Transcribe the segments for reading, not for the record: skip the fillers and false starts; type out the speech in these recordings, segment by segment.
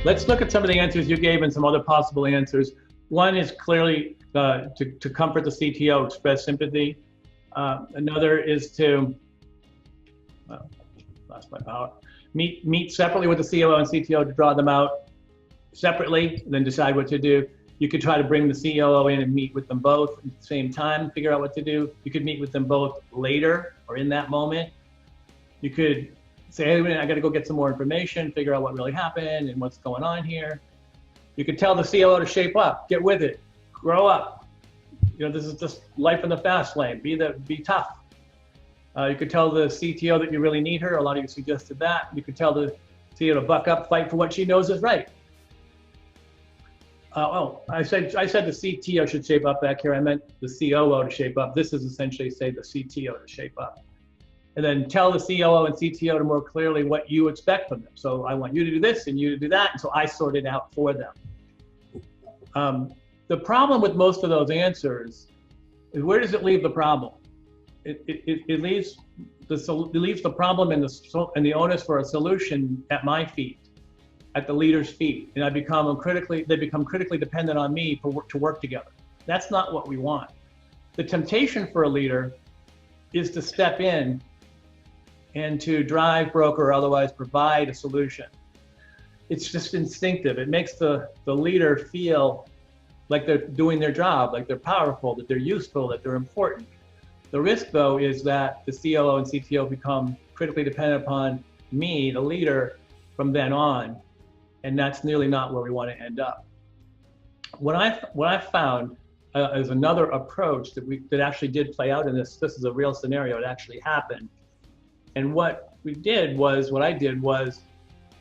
Let's look at some of the answers you gave and some other possible answers. One is clearly to comfort the CTO, express sympathy. Another is to, lost my power, meet separately with the COO and CTO to draw them out separately, and then decide what to do. You could try to bring the COO in and meet with them both at the same time, figure out what to do. You could meet with them both later or in that moment. You could say, hey, I got to go get some more information, figure out what really happened and what's going on here. You could tell the COO to shape up, get with it, grow up. You know, this is just life in the fast lane. Be tough. You could tell the CTO that you really need her. A lot of you suggested that. You could tell the CTO to buck up, fight for what she knows is right. I said the CTO should shape up back here. I meant the COO to shape up. This is essentially say the CTO to shape up. And then tell the COO and CTO to more clearly what you expect from them. So I want you to do this and you to do that. And so I sort it out for them. The problem with most of those answers is, where does it leave the problem? It leaves the problem and the onus for a solution at my feet, at the leader's feet, and they become critically dependent on me to work together. That's not what we want. The temptation for a leader is to step in and to drive, broker, or otherwise provide a solution. It's just instinctive. It makes the leader feel like they're doing their job, like they're powerful, that they're useful, that they're important. The risk, though, is that the COO and CTO become critically dependent upon me, the leader, from then on, and that's nearly not where we want to end up. What I found is another approach that actually did play out in this. This is a real scenario. It actually happened, and what I did was,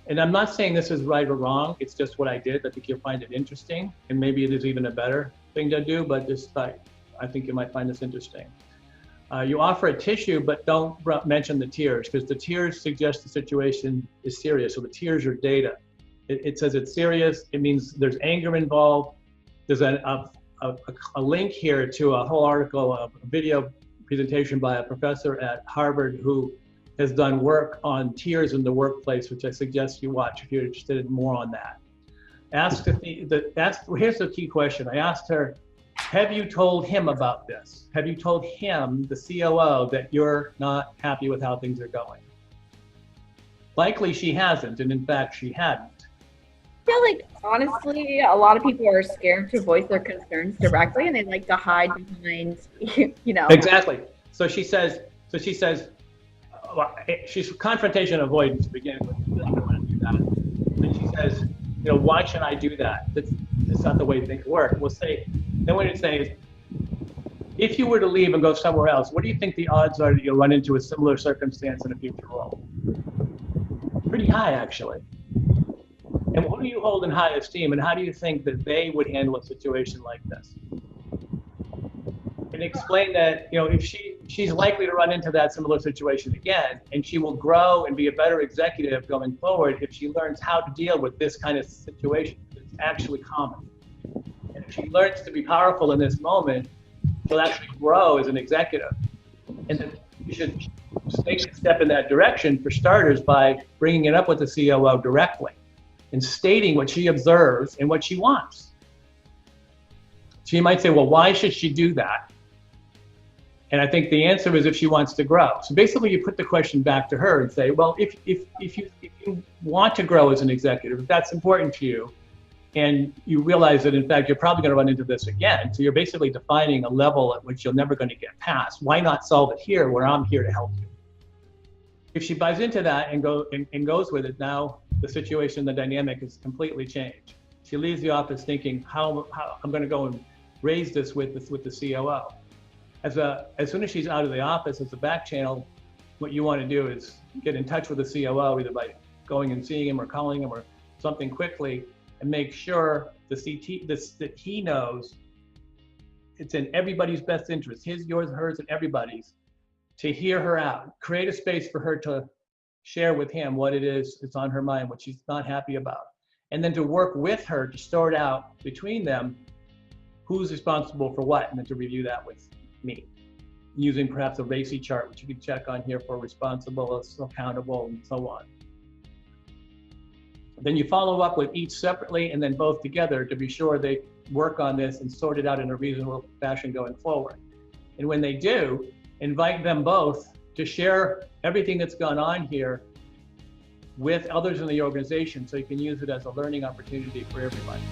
and I'm not saying this is right or wrong. It's just what I did. I think you'll find it interesting, and maybe it is even a better thing to do. But I think you might find this interesting. You offer a tissue, but don't mention the tears, because the tears suggest the situation is serious. So the tears are data. It says it's serious. It means there's anger involved. There's a link here to a whole article, a video presentation by a professor at Harvard who has done work on tears in the workplace, which I suggest you watch if you're interested in more on that. Here's the key question. I asked her, have you told him about this? Have you told him, the COO, that you're not happy with how things are going? Likely she hasn't, and in fact, she hadn't. I feel like, honestly, a lot of people are scared to voice their concerns directly, and they like to hide behind, you know. Exactly. So she says, she's confrontation avoidance to begin with. She doesn't want to do that. And she says, you know, why should I do that? That's not the way things work. Then what it says is, if you were to leave and go somewhere else, what do you think the odds are that you'll run into a similar circumstance in a future role? Pretty high, actually. And who do you hold in high esteem, and how do you think that they would handle a situation like this? And explain that, you know, if she's likely to run into that similar situation again, and she will grow and be a better executive going forward if she learns how to deal with this kind of situation. It's actually common. And if she learns to be powerful in this moment, she'll actually grow as an executive. And then you should take a step in that direction, for starters, by bringing it up with the COO directly and stating what she observes and what she wants. She might say, well, why should she do that? And I think the answer is if she wants to grow. So basically you put the question back to her and say, well, if you want to grow as an executive, if that's important to you, and you realize that in fact you're probably going to run into this again, so you're basically defining a level at which you're never going to get past. Why not solve it here where I'm here to help you? If she buys into that and goes with it, now the situation, the dynamic is completely changed. She leaves the office thinking, how I'm going to go and raise this with the COO. As soon as she's out of the office, as a back channel, what you want to do is get in touch with the COO, either by going and seeing him or calling him or something quickly, and make sure that he knows it's in everybody's best interest, his, yours, hers, and everybody's, to hear her out. Create a space for her to share with him what it is that's on her mind, what she's not happy about. And then to work with her to sort out between them who's responsible for what, and then to review that with me, using perhaps a RACI chart, which you can check on here for responsible, accountable, and so on. Then you follow up with each separately and then both together to be sure they work on this and sort it out in a reasonable fashion going forward. And when they do, invite them both to share everything that's gone on here with others in the organization so you can use it as a learning opportunity for everybody.